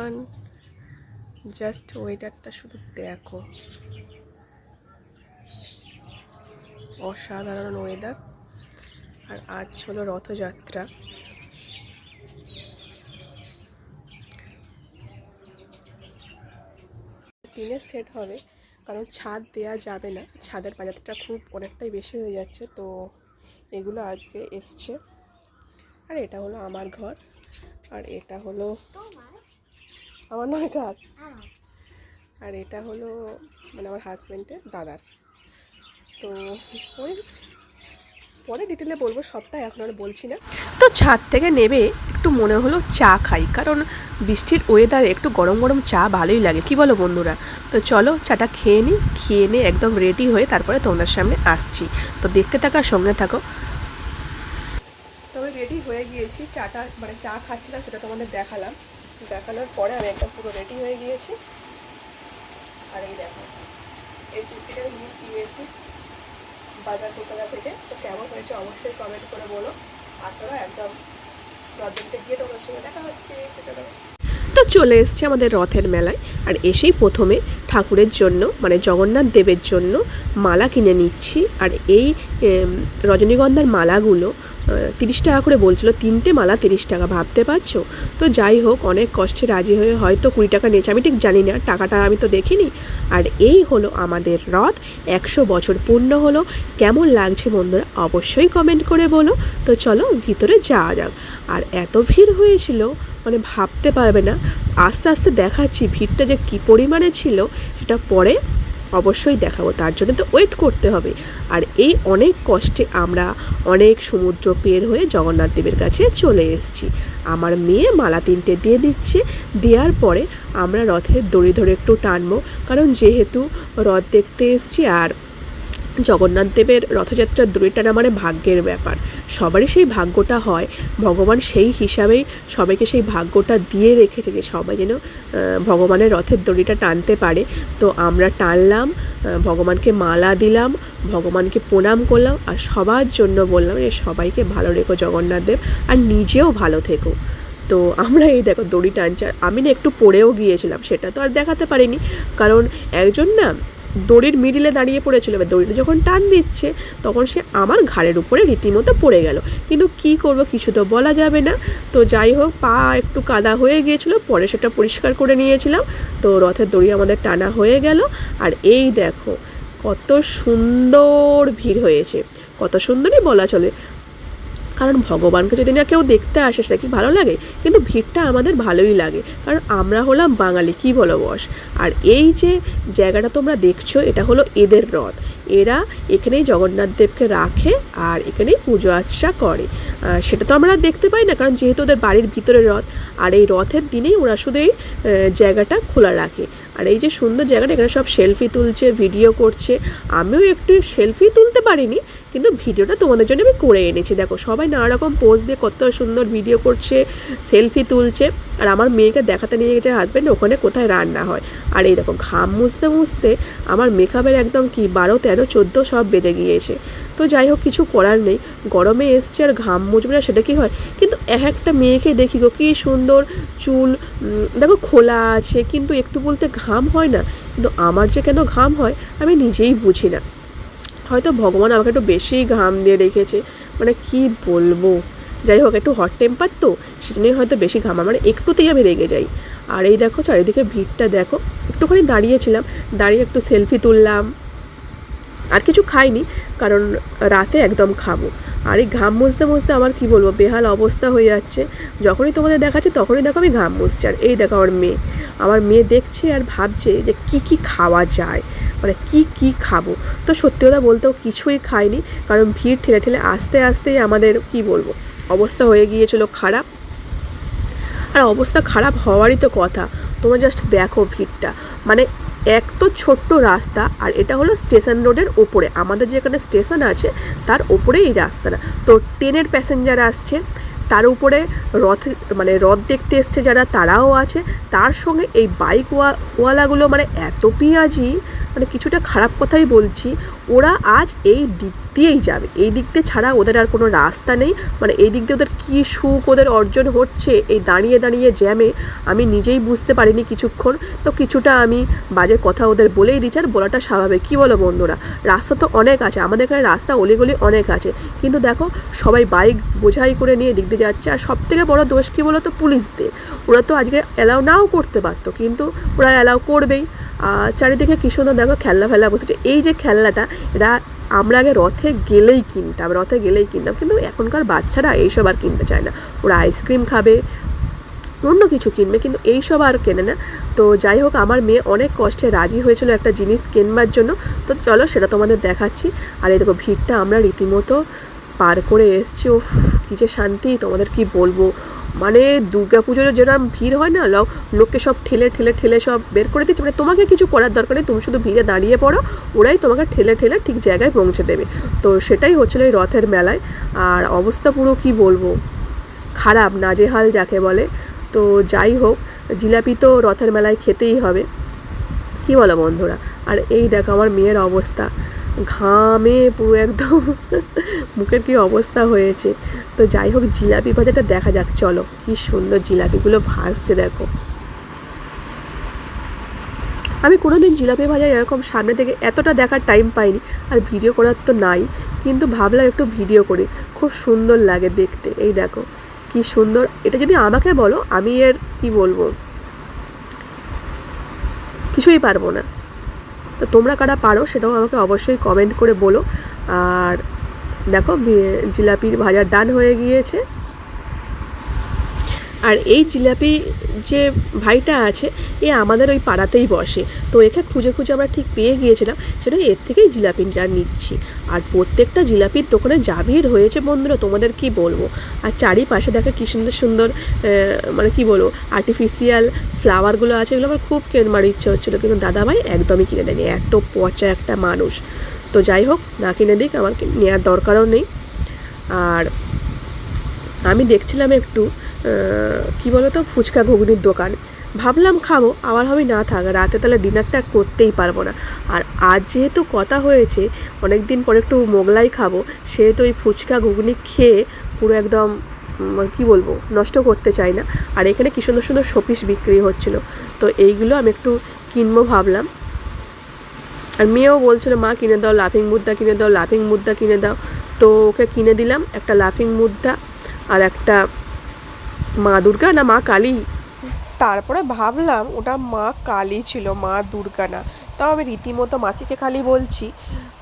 Everyone, just ওয়েদারটা শুধু দেখো, অসাধারণ ওয়েদার। আর আজ হলো রথযাত্রা। টিনের সেট হবে, কারণ ছাদ দেওয়া যাবে না, ছাদের বাজারটা খুব অনেকটাই বেশি হয়ে যাচ্ছে, তো এগুলো আজকে এসছে। আর এটা হলো আমার ঘর, আর এটা হলো আমার নয় ঘর, আর এটা হলো মানে আমার হাজব্যান্ডের দাদার। তো পরে ডিটেলে বলবো সবটা, এখন আর বলছি না। তো ছাদ থেকে নেবে একটু মনে হলো চা খাই, কারণ বৃষ্টির ওয়েদারে একটু গরম গরম চা ভালোই লাগে, কি বলো বন্ধুরা? তো চলো চাটা খেয়ে নিই, খেয়ে নিয়ে একদম রেডি হয়ে তারপরে তোমাদের সামনে আসছি। তো দেখতে থাকো, সঙ্গে থাকো। তবে রেডি হয়ে গিয়েছি, চাটা মানে চা খাচ্ছিলাম সেটা তোমাদের দেখানোর পরে আমি একদম পুরো রেডি হয়ে গিয়েছি। আর এই দেখো, এই কুর্তিটা নিয়ে কিনেছি বাজার কলকাতা থেকে। তো কেমন হয়েছে অবশ্যই কমেন্ট করে বলো। আসলে একদম রথযাত্রাতে গিয়ে তোমার সঙ্গে দেখা হচ্ছে। তো চলে এসছে আমাদের রথের মেলায়, আর এসেই প্রথমে ঠাকুরের জন্য মানে জগন্নাথ দেবের জন্য মালা কিনে নিচ্ছি। আর এই রজনীগন্ধার মালাগুলো 30 টাকা করে বলছিল, 3টে মালা 30 টাকা, ভাবতে পারছো? তো যাই হোক, অনেক কষ্টে রাজি হয়ে হয়তো 20 টাকা নিয়েছে, আমি ঠিক জানি না, টাকাটা আমি তো দেখিনি। আর এই হলো আমাদের রথ, 100 বছর পূর্ণ হলো। কেমন লাগছে বন্ধুরা অবশ্যই কমেন্ট করে বলো। তো চলো ভিতরে যাওয়া যাক। আর এত ভিড় হয়েছিল মানে ভাবতে পারবে না। আস্তে আস্তে দেখাচ্ছি ভিড়টা যে কী পরিমাণে ছিল, সেটা পরে অবশ্যই দেখাবো, তার জন্য তো ওয়েট করতে হবে। আর এই অনেক কষ্টে আমরা অনেক সমুদ্র পের হয়ে জগন্নাথ দেবের কাছে চলে এসেছি। আমার মেয়ে মালা 3টে দিয়ে দিচ্ছে, দেওয়ার পরে আমরা রথের দড়ি ধরে একটু টানবো, কারণ যেহেতু রথ দেখতে এসেছি আর জগন্নাথ দেবের রথযাত্রার দড়ি টানা মানে ভাগ্যের ব্যাপার, সবারই সেই ভাগ্যটা হয়। ভগবান সেই হিসাবেই সবাইকে সেই ভাগ্যটা দিয়ে রেখেছে যে সবাই যেন ভগবানের রথের দড়িটা টানতে পারে। তো আমরা টানলাম, ভগবানকে মালা দিলাম, ভগবানকে প্রণাম করলাম, আর সবার জন্য বললাম যে সবাইকে ভালো রেখো জগন্নাথ দেব, আর নিজেও ভালো থেকো। তো আমরা এই দেখো দড়ি টানছি, আর আমি না একটু পড়েও গিয়েছিলাম, সেটা তো আর দেখাতে পারিনি, কারণ একজন না দড়ির মিডিলে দাঁড়িয়ে পড়েছিল। এবার দড়িটা যখন টান দিচ্ছে তখন সে আমার ঘাড়ের উপরে রীতিমতো পড়ে গেল, কিন্তু কি করব, কিছু তো বলা যাবে না। তো যাই হোক, পা একটু কাদা হয়ে গিয়েছিল, পরে সেটা পরিষ্কার করে নিয়েছিলাম। তো রথের দড়ি আমাদের টানা হয়ে গেল। আর এই দেখো কত সুন্দর ভিড় হয়েছে, কত সুন্দরই বলা চলে, কারণ ভগবানকে যদি না কেউ দেখতে আসে সেটা কি ভালো লাগে? কিন্তু ভিড়টা আমাদের ভালোই লাগে, কারণ আমরা হলাম বাঙালি, কি বলো বস? আর এই যে জায়গাটা তোমরা দেখছো, এটা হলো এদের রথ। এরা এখানেই জগন্নাথ দেবকে রাখে আর এখানেই পুজো আর্চা করে। সেটা তো আমরা দেখতে পাই না, কারণ যেহেতু ওদের বাড়ির ভিতরে রথ। আর এই রথের দিনেই ওরা শুধু এই জায়গাটা খোলা রাখে। আর এই যে সুন্দর জায়গাটা, এখানে সব সেলফি তুলছে, ভিডিও করছে। আমিও একটু সেলফি তুলতে পারিনি, কিন্তু ভিডিওটা তোমাদের জন্য আমি করে এনেছি। দেখো সবাই নানা রকম পোজ দিয়ে কত সুন্দর ভিডিও করছে, সেলফি তুলছে। আর আমার মেয়েকে দেখাতে নিয়ে গেছে হাজব্যান্ড ওখানে কোথায় রান্না হয়। আর এই দেখো ঘাম মুছতে মুছতে আমার মেকআপের একদম কি 12, 13, 14 সব বেড়ে গিয়েছে। তো যাই হোক, কিছু করার নেই, গরমে এসছে আর ঘাম মুছবে না সেটা কি হয়? কিন্তু একটা মেয়েকে দেখি গো, কী সুন্দর চুল, দেখো খোলা আছে, কিন্তু একটু বলতে ঘাম হয় না। কিন্তু আমার যে কেন ঘাম হয় আমি নিজেই বুঝি না। হয়তো ভগবান আমাকে একটু বেশিই ঘাম দিয়ে রেখেছে, মানে কি বলবো। যাই হোক, একটু হট টেম্পার তো, সেজন্যই হয়তো বেশি ঘাম, মানে একটুতেই আমি রেগে যাই। আর এই দেখো চারিদিকে ভিড়টা দেখো, একটুখানি দাঁড়িয়েছিলাম, দাঁড়িয়ে একটু সেলফি তুললাম। আর কিছু খাইনি, কারণ রাতে একদম খাবো। আর এই ঘাম মুছতে মুছতে আমার কি বলবো, বেহাল অবস্থা হয়ে যাচ্ছে। যখনই তোমাদের দেখাচ্ছি তখনই দেখো আমি ঘাম মুছছি। আর এই দেখো আমার মেয়ে দেখছে আর ভাবছে যে কি খাওয়া যায়, মানে কি খাবো। তো সত্যি কথা বলতেও কিছুই খাইনি, কারণ ভিড় ঠেলে ঠেলে আস্তে আস্তেই আমাদের কি বলবো অবস্থা হয়ে গিয়েছিল খারাপ। আর অবস্থা খারাপ হওয়ারই তো কথা, তোমরা জাস্ট দেখো ভিড়টা, মানে এক তো ছোট্ট রাস্তা, আর এটা হলো স্টেশন রোডের ওপরে, আমাদের যেখানে স্টেশন আছে তার ওপরে এই রাস্তাটা। তো ট্রেনের প্যাসেঞ্জার আসছে, তার উপরে রথ দেখতে এসছে যারা, তারাও আছে, তার সঙ্গে এই ওয়ালাগুলো মানে এত পেঁয়াজি, মানে কিছুটা খারাপ কথাই বলছি, ওরা আজ এই দিকটা দিয়েই যাবে, এই দিক দিয়ে ছাড়া ওদের আর কোনো রাস্তা নেই। মানে এই দিক দিয়ে ওদের কী সুখ ওদের অর্জন হচ্ছে এই দাঁড়িয়ে দাঁড়িয়ে জ্যামে, আমি নিজেই বুঝতে পারিনি কিছুক্ষণ। তো কিছুটা আমি বাজে কথা ওদের বলেই দিচ্ছি, আর বলাটা স্বাভাবিক, কী বলো বন্ধুরা? রাস্তা তো অনেক আছে, আমাদের এখানে রাস্তা অলিগলি অনেক আছে, কিন্তু দেখো সবাই বাইক বোঝাই করে নিয়ে এদিক দিয়ে যাচ্ছে। আর সবথেকে বড় দোষ কী বলো তো? পুলিশদের। ওরা তো আজকে অ্যালাউ নাও করতে পারতো, কিন্তু ওরা অ্যালাউ করবেই। চারিদিকে কী সুন্দর দেখো খেলনা ফেলা বসেছে। এই যে খেলনাটা, এরা আমরা আগে রথে গেলেই কিনতাম, কিন্তু এখনকার বাচ্চারা এইসব আর কিনতে চায় না। ওরা আইসক্রিম খাবে, অন্য কিছু কিনবে, কিন্তু এইসব আর কেনে না। তো যাই হোক, আমার মেয়ে অনেক কষ্টে রাজি হয়েছিল একটা জিনিস কেনবার জন্য। তো চলো সেটা তোমাদের দেখাচ্ছি। আর এই দেখো ভিড়টা আমরা রীতিমতো পার করে এসছি। ও কী যে শান্তি, তোমাদের কি বলবো। মানে দুর্গা পুজোর যেরকম ভিড় হয় না, লোককে সব ঠেলে ঠেলে ঠেলে সব বের করে দিচ্ছে। মানে তোমাকে কিছু করার দরকার নেই, তুমি শুধু ভিড়ে দাঁড়িয়ে পড়ো, ওরাই তোমাকে ঠেলে ঠেলে ঠিক জায়গায় পৌঁছে দেবে। তো সেটাই হচ্ছিলো এই রথের মেলায়। আর অবস্থা পুরো কি বলবো, খারাপ, নাজেহাল যাকে বলে। তো যাই হোক, জিলাপি তো রথের মেলায় খেতেই হবে, কি বলো বন্ধুরা? আর এই দেখো আমার মেয়ের অবস্থা, ঘামে পুরো একদম মুখের কি অবস্থা হয়েছে। তো যাই হোক, জিলাপি ভাজাটা দেখা যাক, চলো। কি সুন্দর জিলাপিগুলো ভাজছে দেখো। আমি কোনোদিন জিলাপি ভাজা এরকম সামনে থেকে এতটা দেখার টাইম পাইনি, আর ভিডিও করার তো নাই, কিন্তু ভাবলাম একটু ভিডিও করি, খুব সুন্দর লাগে দেখতে। এই দেখো কি সুন্দর। এটা যদি আমাকে বলো, আমি এর কি বলবো, কিছুই পারবো না। তো তোমরা কারা পারো সেটাও আমাকে অবশ্যই কমেন্ট করে বলো। আর দেখো জিলাপির ভাজার ডান হয়ে গিয়েছে। আর এই জিলাপি যে ভাইটা আছে, এ আমাদের ওই পাড়াতেই বসে। তো একে খুঁজে খুঁজে আমরা ঠিক পেয়ে গিয়েছিলাম, সেটা এর থেকেই জিলাপিটা নিচ্ছি। আর প্রত্যেকটা জিলাপির দোকানে যা ভিড় হয়েছে বন্ধুরা, তোমাদের কি বলবো। আর চারিপাশে দেখো কী সুন্দর সুন্দর মানে কি বলবো, আর্টিফিশিয়াল ফ্লাওয়ারগুলো আছে, এগুলো আমার খুব কেনবার ইচ্ছা হচ্ছিলো, কিন্তু দাদাভাই একদমই কিনে দেয়নি, এত পচা একটা মানুষ। তো যাই হোক, না কিনে দিক, আমার নেওয়ার দরকারও নেই। আর আমি দেখছিলাম একটু কি বলো তো, ফুচকা ঘুগনির দোকান, ভাবলাম খাবো, আবার হবে না থাক, রাতে তাহলে ডিনারটা করতেই পারবো না। আর আজ যেহেতু কথা হয়েছে অনেক দিন পরে একটু মোগলাই খাবো, সেহেতু ওই ফুচকা ঘুগনি খেয়ে পুরো একদম কি বলবো, নষ্ট করতে চাই না। আর এখানে কী সুন্দর সুন্দর শোপিস বিক্রি হচ্ছিলো, তো এইগুলো আমি একটু কিনবো ভাবলাম। আর মেয়েও বলছিল, মা কিনে দাও লাফিং মুদ্রা, কিনে দাও লাফিং মুদ্রা, কিনে দাও। তো ওকে কিনে দিলাম একটা লাফিং মুদ্রা আর একটা মা দুর্গা না মা কালী। তারপরে ভাবলাম ওটা মা কালী ছিল, মা দুর্গা না। তাও আমি রীতিমতো মাসিকে খালি বলছি,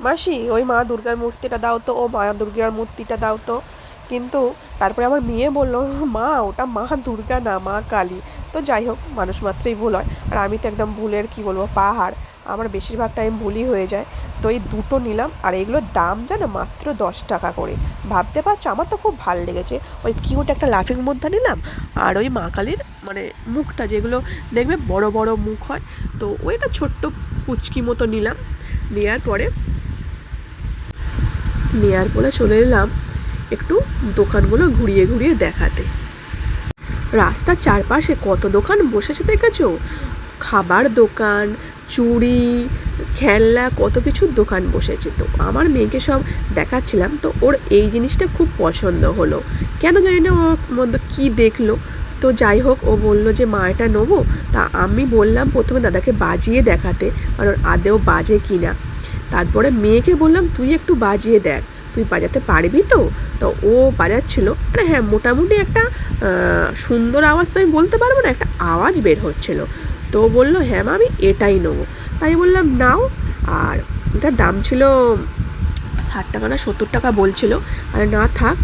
মাসি ওই মা দুর্গার মূর্তিটা দাও তো, ও মা দুর্গার মূর্তিটা দাও তো। কিন্তু তারপরে আমার মেয়ে বললো, মা ওটা মা দুর্গা না, মা কালী। তো যাই হোক, মানুষ মাত্রই ভুল হয়, আর আমি তো একদম ভুলের কি বলবো পাহাড়, আমার বেশিরভাগ টাইম ভুলই হয়ে যায়। তো এই দুটো নিলাম, আর এগুলোর দাম জানো মাত্র 10 টাকা করে। ভাবতে পারছো, আমার তো খুব ভালো লেগেছে। ওই কিউট একটা লাফিং মুদ্রা নিলাম, আর ওই মা কালীর মানে মুখটা যেগুলো দেখবে বড় বড় মুখ হয়, তো ওইটা ছোট্ট পুচকি মতো নিলাম। নেওয়ার পরে চলে এলাম একটু দোকানগুলো ঘুরিয়ে ঘুরিয়ে দেখাতে। রাস্তার চারপাশে কত দোকান বসেছে দেখেছো, খাবার দোকান, চুড়ি, খেলনা, কত কিছুর দোকান বসেছে। তো আমার মেয়েকে সব দেখাচ্ছিলাম, তো ওর এই জিনিসটা খুব পছন্দ হলো, কেন জানি না, ওর মধ্যে কী দেখলো। তো যাই হোক, ও বললো যে মা এটা নেবো। তা আমি বললাম প্রথমে দাদাকে বাজিয়ে দেখাতে, কারণ আদেও বাজে কিনা। তারপরে মেয়েকে বললাম তুই একটু বাজিয়ে দেখ, তুই বাজাতে পারবি তো। তো ও বাজাচ্ছিল, মানে হ্যাঁ মোটামুটি একটা সুন্দর আওয়াজ, তো আমি বলতে পারবো না, একটা আওয়াজ বের হচ্ছিলো। তো বললো হ্যাঁ মা আমি এটাই নেবো। তাই বললাম নাও। আর এটার দাম ছিল 60 টাকা না 70 টাকা বলছিল, আর না থাক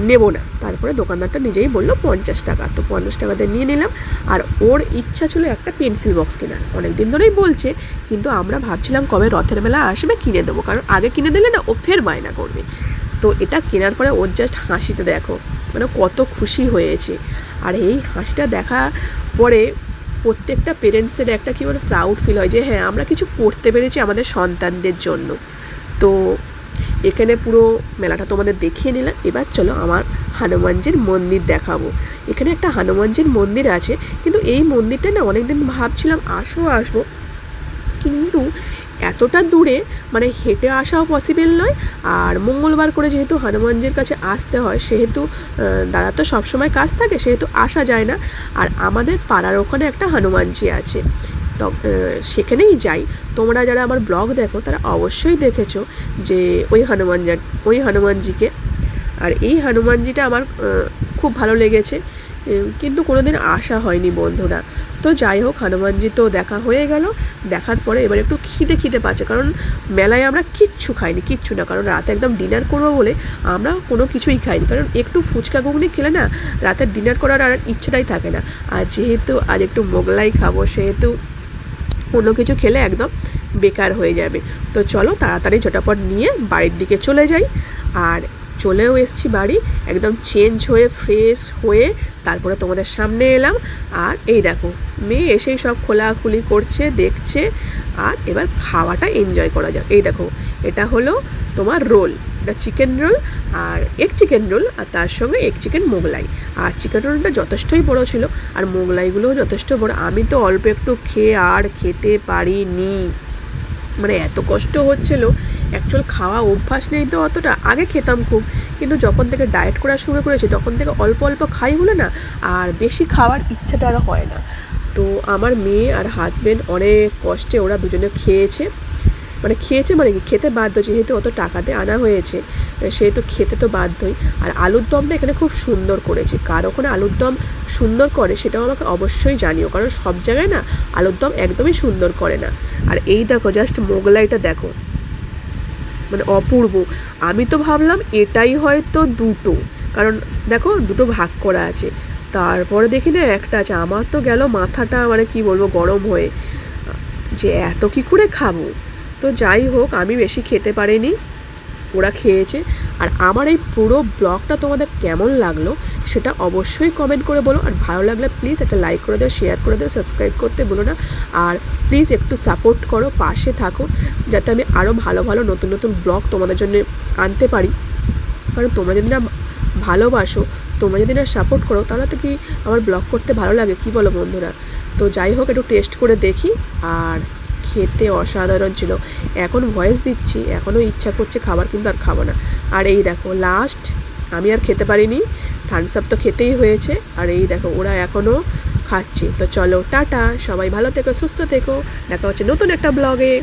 নেবো না। তারপরে দোকানদারটা নিজেই বললো 50 টাকা, তো 50 টাকাতে নিয়ে নিলাম। আর ওর ইচ্ছা ছিল একটা পেন্সিল বক্স কেনার, অনেক দিন ধরেই বলছে, কিন্তু আমরা ভাবছিলাম কবে রথের মেলা আসবে কিনে দেবো, কারণ আগে কিনে দিলে না ও ফের বায়না করবে। তো এটা কেনার পরে ওর জাস্ট হাসিতে দেখো, মানে কত খুশি হয়েছে। আর এই হাসিটা দেখা পরে প্রত্যেকটা পেরেন্টসের একটা কী বলে প্রাউড ফিল হয়, যে হ্যাঁ আমরা কিছু করতে পেরেছি আমাদের সন্তানদের জন্য। তো এখানে পুরো মেলাটা তোমাদের দেখিয়ে নিলাম। এবার চলো আমার হনুমানজির মন্দির দেখাবো। এখানে একটা হনুমানজির মন্দির আছে, কিন্তু এই মন্দিরটা না অনেকদিন ভাবছিলাম আসবো, কিন্তু এতটা দূরে মানে হেঁটে আসাও পসিবল নয়। আর মঙ্গলবার করে যেহেতু হনুমানজির কাছে আসতে হয়, সেহেতু দাদা তো সবসময় কাজ থাকে, সেহেতু আসা যায় না। আর আমাদের পাড়ার ওখানে একটা হনুমানজি আছে, তো সেখানেই যাই। তোমরা যারা আমার ব্লগ দেখো তারা অবশ্যই দেখেছো যে ওই হনুমানজিকে। আর এই হনুমানজিটা আমার খুব ভালো লেগেছে, কিন্তু কোনো দিন আসা হয়নি বন্ধুরা। তো যাই হোক, হনুমানজি তো দেখা হয়ে গেল। দেখার পরে এবার একটু খিদে পাচ্ছে, কারণ মেলায় আমরা কিচ্ছু খাইনি, কিচ্ছু না, কারণ রাতে একদম ডিনার করবো বলে আমরা কোনো কিছুই খাইনি। কারণ একটু ফুচকা ঘুগনি খেলে না রাতে ডিনার করার আর ইচ্ছেটাই থাকে না। আর যেহেতু আজ একটু মোগলাই খাবো, সেহেতু অন্য কিছু খেলে একদম বেকার হয়ে যাবে। তো চলো তাড়াতাড়ি ঝটাপট নিয়ে বাড়ির দিকে চলে যাই। আর চলেও এসছি বাড়ি, একদম চেঞ্জ হয়ে ফ্রেশ হয়ে তারপরে তোমাদের সামনে এলাম। আর এই দেখো, মেয়ে এসেই সব খোলাখুলি করছে, দেখছে। আর এবার খাওয়াটা এনজয় করা যাক। এই দেখো, এটা হলো তোমার রোল, এটা চিকেন রোল আর এগ চিকেন রোল, আর তার সঙ্গে এগ চিকেন মোগলাই। আর চিকেন রোলটা যথেষ্টই বড়ো ছিল, আর মোগলাইগুলোও যথেষ্ট বড়ো। আমি তো অল্প একটু খেয়ে আর খেতে পারিনি, মানে এত কষ্ট হচ্ছিল। অ্যাকচুয়াল খাওয়া অভ্যাস নেই তো অতটা, আগে খেতাম খুব, কিন্তু যখন থেকে ডায়েট করা শুরু করেছি তখন থেকে অল্প অল্প খাই বলে না আর বেশি খাওয়ার ইচ্ছাটা আর হয় না। তো আমার মেয়ে আর হাজব্যান্ড অনেক কষ্টে ওরা দুজনে খেয়েছে, মানে কি খেতে বাধ্য, যেহেতু অত টাকা দিয়ে আনা হয়েছে সেহেতু খেতে তো বাধ্যই। আর আলুর দমটা এখানে খুব সুন্দর করেছে। কার ওখানে আলুর দম সুন্দর করে সেটাও আমাকে অবশ্যই জানিও, কারণ সব জায়গায় না আলুর দম একদমই সুন্দর করে না। আর এই দেখো, জাস্ট মোগলাইটা দেখো, মানে অপূর্ব। আমি তো ভাবলাম এটাই হয়তো দুটো, কারণ দেখো দুটো ভাগ করা আছে, তারপরে দেখি না একটা আছে। আমার তো গেল মাথাটা, মানে কি বলবো, গরম হয়ে, যে এত কী করে খাবো। তো যাই হোক, আমি বেশি খেতে পারিনি, ওরা খেয়েছে। আর আমার এই পুরো ব্লগটা তোমাদের কেমন লাগলো সেটা অবশ্যই কমেন্ট করে বলো। আর ভালো লাগলে প্লিজ একটা লাইক করে দিও, শেয়ার করে দিও, সাবস্ক্রাইব করতে বলো না। আর প্লিজ একটু সাপোর্ট করো, পাশে থাকো, যাতে আমি আরও ভালো ভালো নতুন নতুন ব্লগ তোমাদের জন্য আনতে পারি। কারণ তোমরা যদি না ভালোবাসো, তোমরা যদি না সাপোর্ট করো, তাহলে তো কি আমার ব্লগ করতে ভালো লাগে, কি বলো বন্ধুরা? তো যাই হোক, একটু টেস্ট করে দেখি। আর খেতে অসাধারণ ছিল। এখন ভয়েস দিচ্ছি, এখনও ইচ্ছা করছে খাবার, কিন্তু আর খাবো না। আর এই দেখো লাস্ট, আমি আর খেতে পারিনি, থামস আপ তো খেতেই হয়েছে। আর এই দেখো ওরা এখনও খাচ্ছে। তো চলো টাটা, সবাই ভালো থেকো, সুস্থ থেকো, দেখা হচ্ছে নতুন একটা ব্লগে।